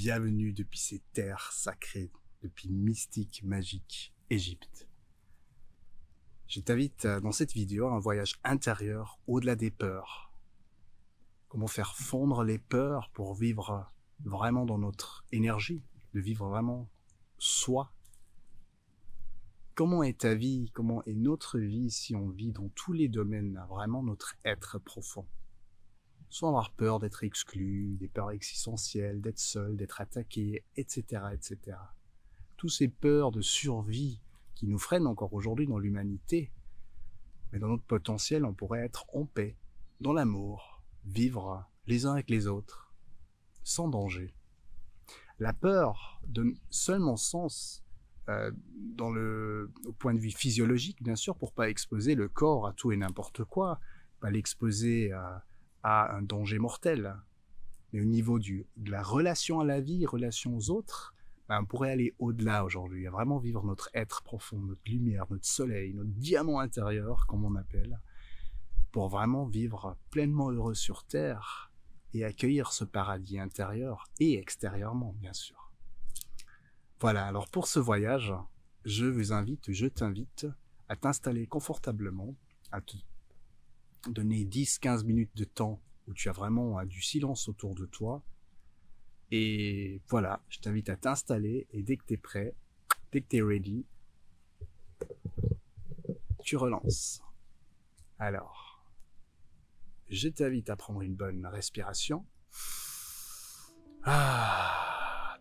Bienvenue depuis ces terres sacrées, depuis mystique, magique, Égypte. Je t'invite dans cette vidéo à un voyage intérieur au-delà des peurs. Comment faire fondre les peurs pour vivre vraiment dans notre énergie, de vivre vraiment soi. Comment est ta vie, comment est notre vie si on vit dans tous les domaines, vraiment notre être profond. Sans avoir peur d'être exclu, des peurs existentielles, d'être seul, d'être attaqué, etc., etc. Tous ces peurs de survie qui nous freinent encore aujourd'hui dans l'humanité, mais dans notre potentiel, on pourrait être en paix, dans l'amour, vivre les uns avec les autres, sans danger. La peur donne seulement sens au point de vue physiologique, bien sûr, pour pas exposer le corps à tout et n'importe quoi, pas l'exposer à un danger mortel. Mais au niveau de la relation à la vie, relation aux autres, on pourrait aller au-delà aujourd'hui, à vraiment vivre notre être profond, notre lumière, notre soleil, notre diamant intérieur, comme on appelle, pour vraiment vivre pleinement heureux sur Terre et accueillir ce paradis intérieur et extérieurement, bien sûr. Voilà, alors pour ce voyage, je t'invite à t'installer confortablement, à te donner 10-15 minutes de temps où tu as vraiment du silence autour de toi. Et voilà, je t'invite à t'installer et dès que tu es prêt, dès que tu es ready, tu relances. Alors, je t'invite à prendre une bonne respiration.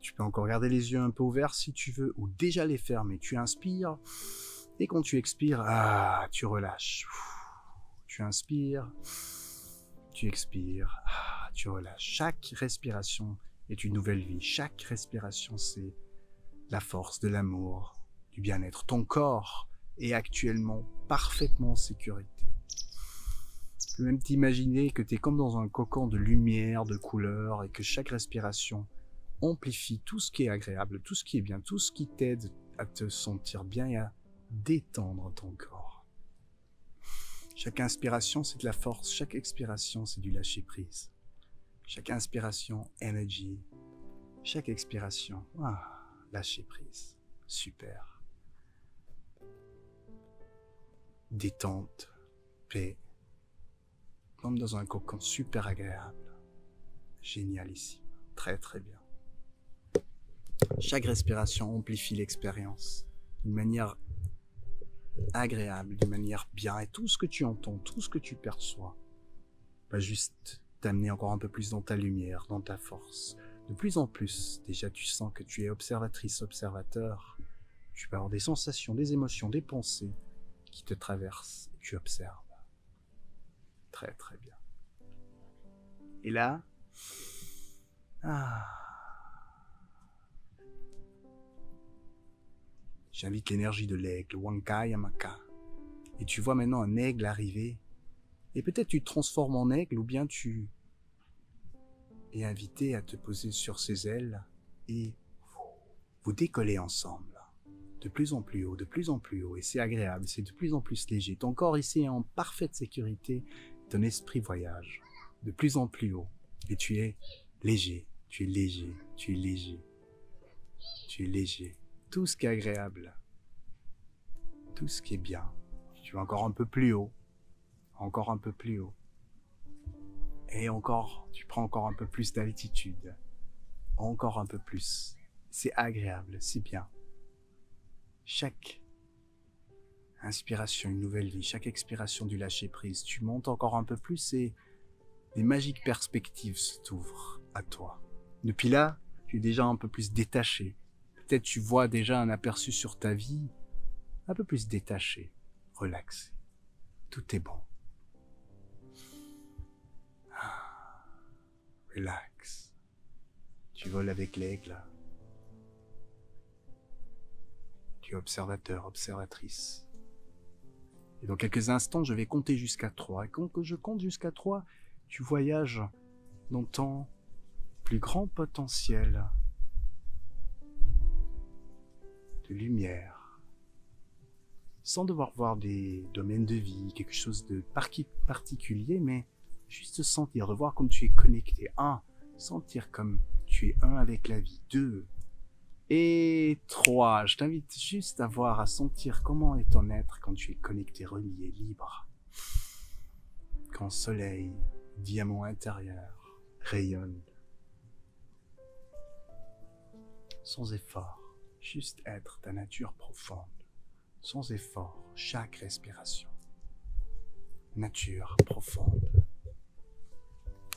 Tu peux encore garder les yeux un peu ouverts si tu veux, ou déjà les fermer. Tu inspires, et quand tu expires, tu relâches. Tu inspires, tu expires, tu relâches. Chaque respiration est une nouvelle vie. Chaque respiration, c'est la force de l'amour, du bien-être. Ton corps est actuellement parfaitement en sécurité. Tu peux même t'imaginer que tu es comme dans un cocon de lumière, de couleurs, et que chaque respiration amplifie tout ce qui est agréable, tout ce qui est bien, tout ce qui t'aide à te sentir bien et à détendre ton corps. Chaque inspiration, c'est de la force. Chaque expiration, c'est du lâcher-prise. Chaque inspiration, energy. Chaque expiration, lâcher-prise. Super. Détente, paix. Comme dans un cocon super agréable. Génialissime. Très très bien. Chaque respiration amplifie l'expérience d'une manière agréable, d'une manière bien, et tout ce que tu entends, tout ce que tu perçois va juste t'amener encore un peu plus dans ta lumière, dans ta force. De plus en plus, déjà tu sens que tu es observatrice, observateur, tu peux avoir des sensations, des émotions, des pensées qui te traversent et tu observes. Très très bien. Et là, j'invite l'énergie de l'aigle, Wanka Yamaka. Et tu vois maintenant un aigle arriver. Et peut-être tu te transformes en aigle ou bien tu es invité à te poser sur ses ailes et vous décollez ensemble. De plus en plus haut, de plus en plus haut. Et c'est agréable, c'est de plus en plus léger. Ton corps ici est en parfaite sécurité. Ton esprit voyage de plus en plus haut. Et tu es léger, tu es léger, tu es léger. Tu es léger. Tout ce qui est agréable, tout ce qui est bien. Tu vas encore un peu plus haut, encore un peu plus haut. Et encore, tu prends encore un peu plus d'altitude, encore un peu plus. C'est agréable, c'est bien. Chaque inspiration, une nouvelle vie, chaque expiration du lâcher-prise, tu montes encore un peu plus et des magiques perspectives s'ouvrent à toi. Depuis là, tu es déjà un peu plus détaché. Peut-être tu vois déjà un aperçu sur ta vie, un peu plus détaché, relaxé. Tout est bon. Relax. Tu voles avec l'aigle. Tu es observateur, observatrice. Et dans quelques instants, je vais compter jusqu'à 3. Et quand je compte jusqu'à 3, tu voyages dans ton plus grand potentiel de lumière, sans devoir voir des domaines de vie, quelque chose de particulier, mais juste sentir, de voir comme tu es connecté. Sentir comme Tu es un avec la vie. 2 et 3. Je t'invite juste à voir, à sentir comment est ton être quand tu es connecté, relié, libre. Quand soleil, diamant intérieur, rayonne. Sans effort, juste être ta nature profonde. Sans effort, chaque respiration. Nature profonde.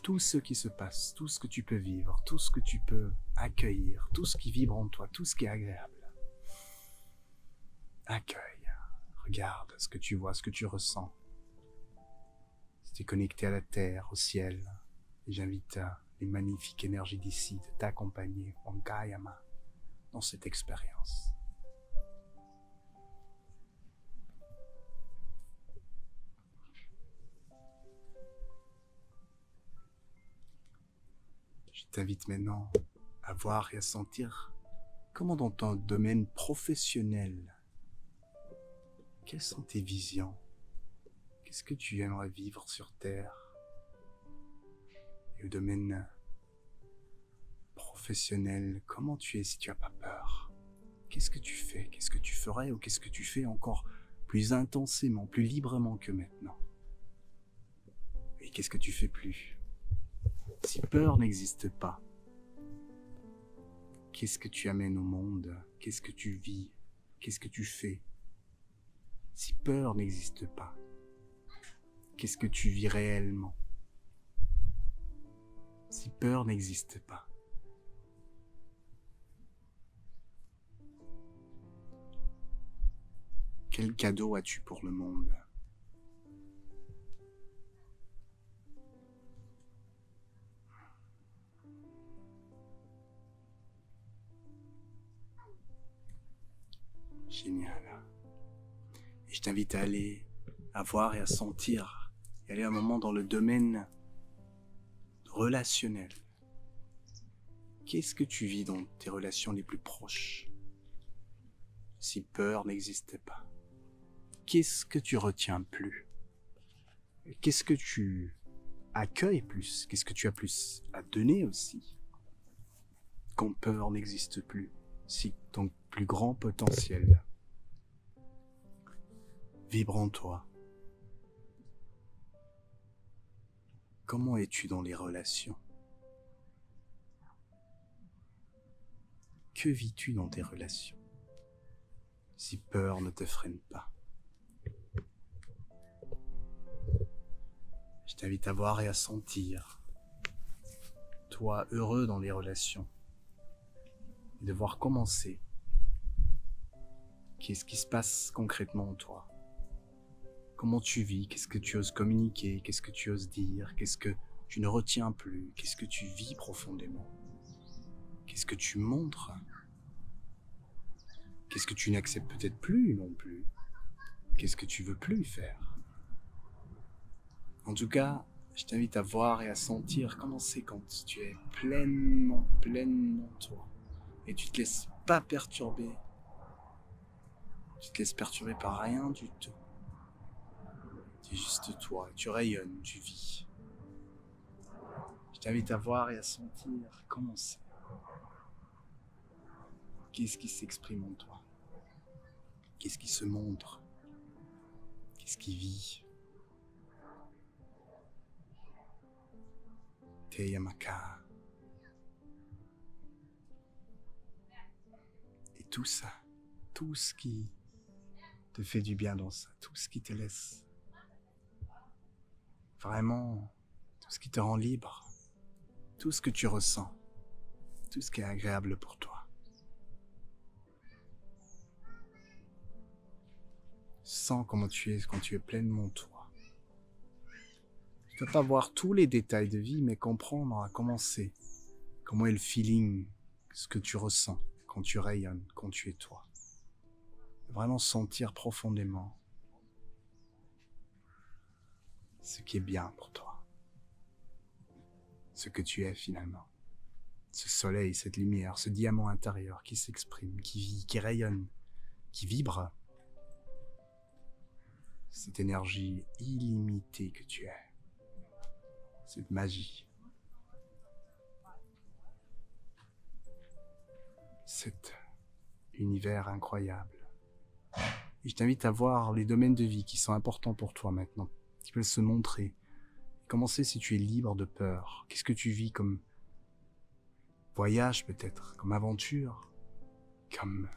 Tout ce qui se passe, tout ce que tu peux vivre, tout ce que tu peux accueillir, tout ce qui vibre en toi, tout ce qui est agréable. Accueille, regarde ce que tu vois, ce que tu ressens. Si tu es connecté à la terre, au ciel, j'invite les magnifiques énergies d'ici de t'accompagner, Wankayama, dans cette expérience. Je t'invite maintenant à voir et à sentir comment dans ton domaine professionnel, quelles sont tes visions? Qu'est-ce que tu aimerais vivre sur Terre? Et au domaine professionnel, comment tu es si tu n'as pas peur? Qu'est-ce que tu fais? Qu'est-ce que tu ferais ou qu'est-ce que tu fais encore plus intensément, plus librement que maintenant? Et qu'est-ce que tu fais plus? Si peur n'existe pas, qu'est-ce que tu amènes au monde? Qu'est-ce que tu vis? Qu'est-ce que tu fais? Si peur n'existe pas, qu'est-ce que tu vis réellement? Si peur n'existe pas, quel cadeau as-tu pour le monde? Génial. Et je t'invite à aller, à voir et à sentir, et aller un moment dans le domaine relationnel. Qu'est-ce que tu vis dans tes relations les plus proches? Si peur n'existait pas, qu'est-ce que tu retiens plus? Qu'est-ce que tu accueilles plus? Qu'est-ce que tu as plus à donner aussi? Quand peur n'existe plus, si ton plus grand potentiel vibre en toi. Comment es-tu dans les relations? Que vis-tu dans tes relations? Si peur ne te freine pas. Je t'invite à voir et à sentir, toi heureux dans les relations, et de voir comment c'est. Qu'est-ce qui se passe concrètement en toi? Comment tu vis? Qu'est-ce que tu oses communiquer? Qu'est-ce que tu oses dire? Qu'est-ce que tu ne retiens plus? Qu'est-ce que tu vis profondément? Qu'est-ce que tu montres? Qu'est-ce que tu n'acceptes peut-être plus non plus? Qu'est-ce que tu veux plus faire? En tout cas, je t'invite à voir et à sentir comment c'est quand tu es pleinement toi. Et tu te laisses pas perturber. Tu te laisses perturber par rien du tout. Tu es juste toi, tu rayonnes, tu vis. Je t'invite à voir et à sentir comment c'est. Qu'est-ce qui s'exprime en toi? Qu'est-ce qui se montre? Qu'est-ce qui vit? Te Yamaka. Et tout ça, tout ce qui te fait du bien dans ça, tout ce qui te laisse vraiment, tout ce qui te rend libre, tout ce que tu ressens, tout ce qui est agréable pour toi. Sens comment tu es quand tu es pleinement toi. Tu ne dois pas voir tous les détails de vie, mais comprendre à comment c'est, comment est le feeling, ce que tu ressens quand tu rayonnes, quand tu es toi. Vraiment sentir profondément ce qui est bien pour toi, ce que tu es finalement. Ce soleil, cette lumière, ce diamant intérieur qui s'exprime, qui vit, qui rayonne, qui vibre. Cette énergie illimitée que tu es. Cette magie. cet univers incroyable. Et je t'invite à voir les domaines de vie qui sont importants pour toi maintenant, qui veulent se montrer. Commencer si tu es libre de peur. Qu'est-ce que tu vis comme voyage peut-être, comme aventure, comme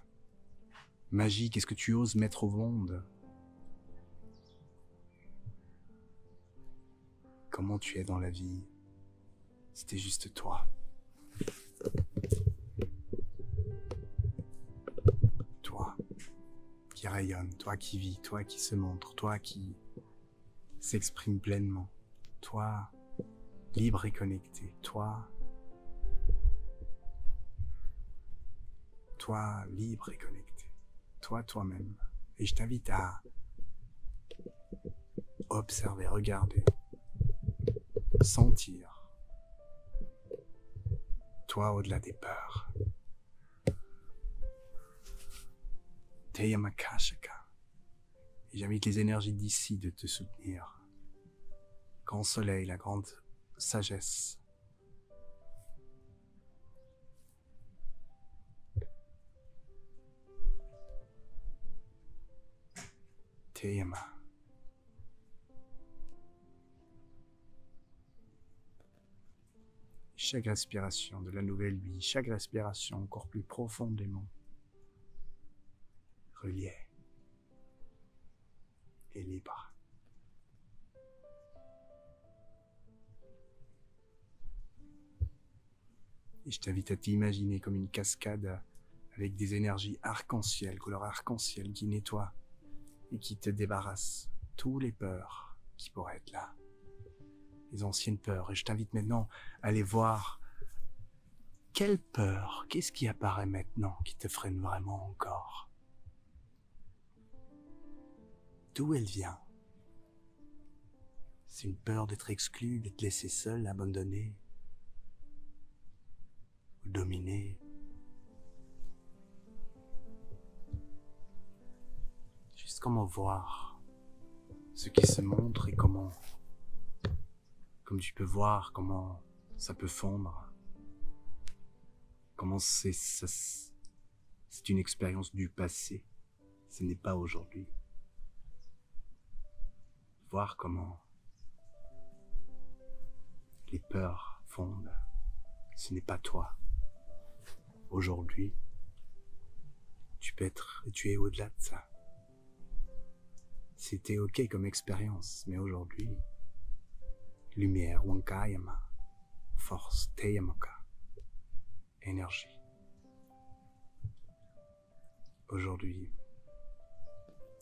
magie, qu'est-ce que tu oses mettre au monde? Comment tu es dans la vie? C'était juste toi. Toi qui rayonne, toi qui vis, toi qui se montre, toi qui s'exprime pleinement, toi libre et connecté, toi libre et connecté, toi toi-même. Et je t'invite à observer, regarder, sentir, toi au-delà des peurs. Teyamakashaka. Et j'invite les énergies d'ici de te soutenir. Grand soleil, la grande sagesse. Teyama. Chaque respiration de la nouvelle vie, chaque respiration encore plus profondément reliée et libre. Et je t'invite à t'imaginer comme une cascade avec des énergies arc-en-ciel, couleur arc-en-ciel qui nettoient et qui te débarrassent tous les peurs qui pourraient être là. Les anciennes peurs. Et je t'invite maintenant à aller voir quelle peur, qu'est-ce qui apparaît maintenant qui te freine vraiment encore? D'où elle vient? C'est une peur d'être exclu, d'être laissé seul, abandonné, ou dominé. Juste comment voir ce qui se montre et comment, comme tu peux voir, comment ça peut fondre. Comment c'est une expérience du passé. Ce n'est pas aujourd'hui. Voir comment les peurs fondent. Ce n'est pas toi. Aujourd'hui, tu peux être, et tu es au-delà de ça. C'était ok comme expérience, mais aujourd'hui, lumière, Wankayama, force, Teyamaka, énergie. Aujourd'hui,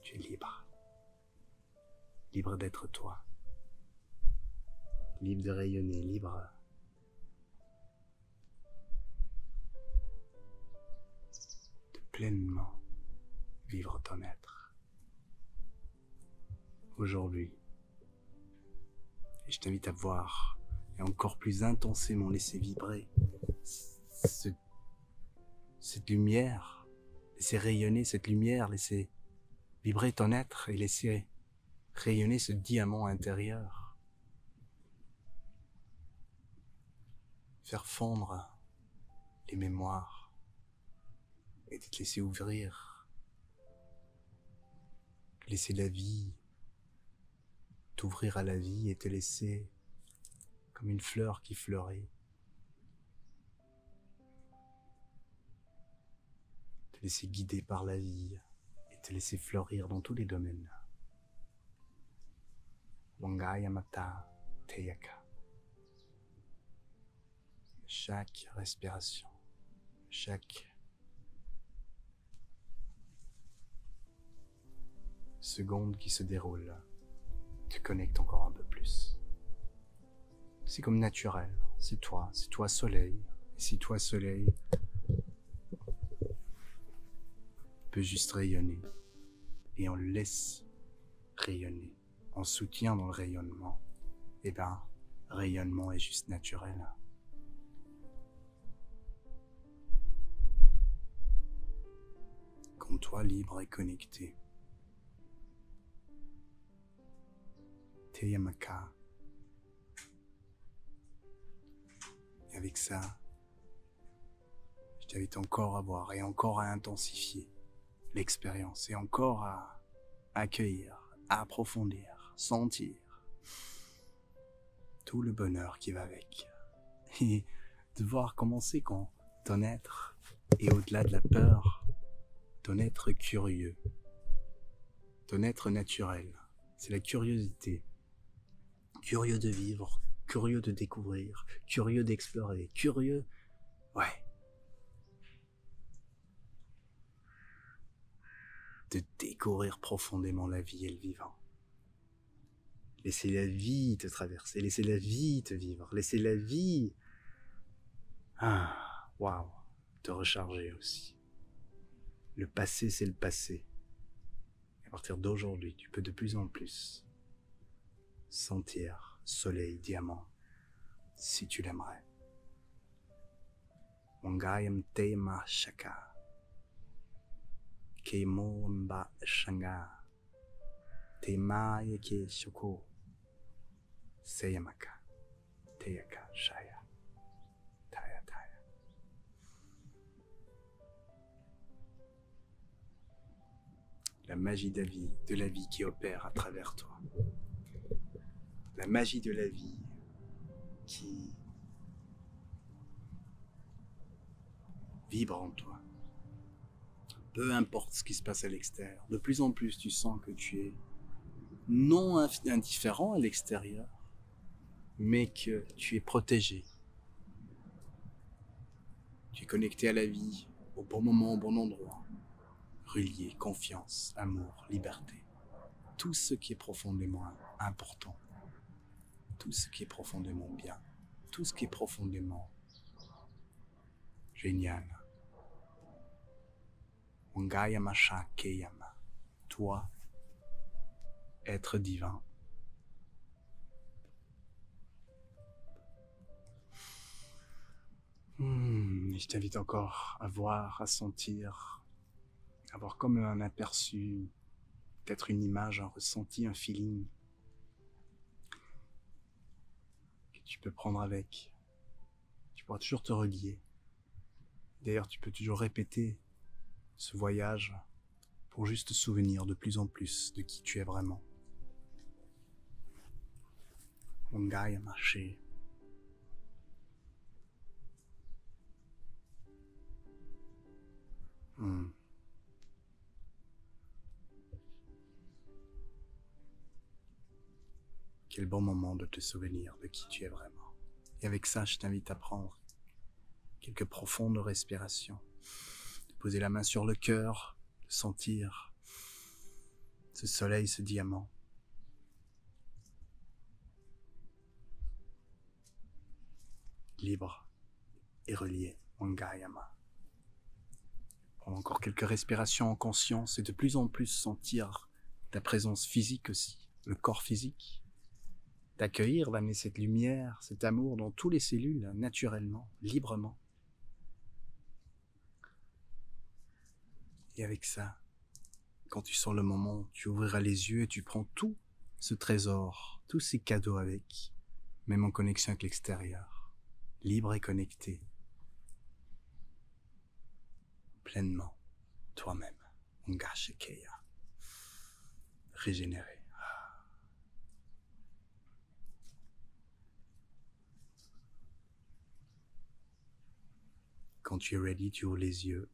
tu es libre. Libre d'être toi. Libre de rayonner, libre de pleinement vivre ton être. Aujourd'hui, et je t'invite à voir et encore plus intensément laisser vibrer cette lumière, laisser rayonner cette lumière, laisser vibrer ton être et laisser rayonner ce diamant intérieur. Faire fondre les mémoires et te laisser ouvrir, laisser la vie, t'ouvrir à la vie et te laisser comme une fleur qui fleurit. Te laisser guider par la vie et te laisser fleurir dans tous les domaines. Wangayamata Teyaka. Chaque respiration, chaque seconde qui se déroule te connecte encore un peu plus. C'est comme naturel, c'est toi soleil. Et si toi soleil peut juste rayonner et on le laisse rayonner, on soutient dans le rayonnement, et ben rayonnement est juste naturel. Comme toi libre et connecté. Teyamaka. Et avec ça, je t'invite encore à voir et encore à intensifier l'expérience et encore à accueillir, approfondir, sentir tout le bonheur qui va avec. Et de voir comment c'est quand ton être est au-delà de la peur, ton être curieux, ton être naturel. C'est la curiosité. Curieux de vivre, curieux de découvrir, curieux d'explorer, curieux, ouais, de découvrir profondément la vie et le vivant. Laissez la vie te traverser, laissez la vie te vivre, laissez la vie, waouh, te recharger aussi. Le passé, c'est le passé. À partir d'aujourd'hui, tu peux de plus en plus sentir soleil, diamant, si tu l'aimerais. Wangayam tema shaka, keimo mba shanga, tema yake shoko, seyamaka, teyaka shaya, taya taya. La magie de la vie qui opère à travers toi. La magie de la vie qui vibre en toi. Peu importe ce qui se passe à l'extérieur, de plus en plus tu sens que tu es non indifférent à l'extérieur, mais que tu es protégé. Tu es connecté à la vie au bon moment, au bon endroit. Relié, confiance, amour, liberté. Tout ce qui est profondément important. Tout ce qui est profondément bien. Tout ce qui est profondément génial. Wangayama Shakeyama. Toi, être divin. Je t'invite encore à voir, à sentir, à avoir comme un aperçu, peut-être une image, un ressenti, un feeling que tu peux prendre avec. Tu pourras toujours te relier. D'ailleurs, tu peux toujours répéter ce voyage pour juste te souvenir de plus en plus de qui tu es vraiment. Wangaya marché. Quel bon moment de te souvenir de qui tu es vraiment. Et avec ça, je t'invite à prendre quelques profondes respirations, de poser la main sur le cœur, de sentir ce soleil, ce diamant. Libre et relié, Wangayama. Prendre encore quelques respirations en conscience et de plus en plus sentir ta présence physique aussi, le corps physique. D'accueillir, d'amener cette lumière, cet amour dans toutes les cellules, naturellement, librement. Et avec ça, quand tu sens le moment, tu ouvriras les yeux et tu prends tout ce trésor, tous ces cadeaux avec, même en connexion avec l'extérieur, libre et connecté, pleinement, toi-même, Ngashekeya, régénéré. Quand tu es ready, tu ouvres les yeux,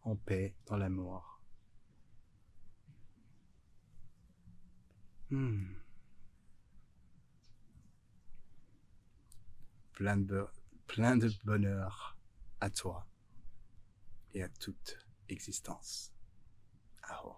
en paix, dans l'amour. Plein de bonheur à toi et à toute existence. Aho.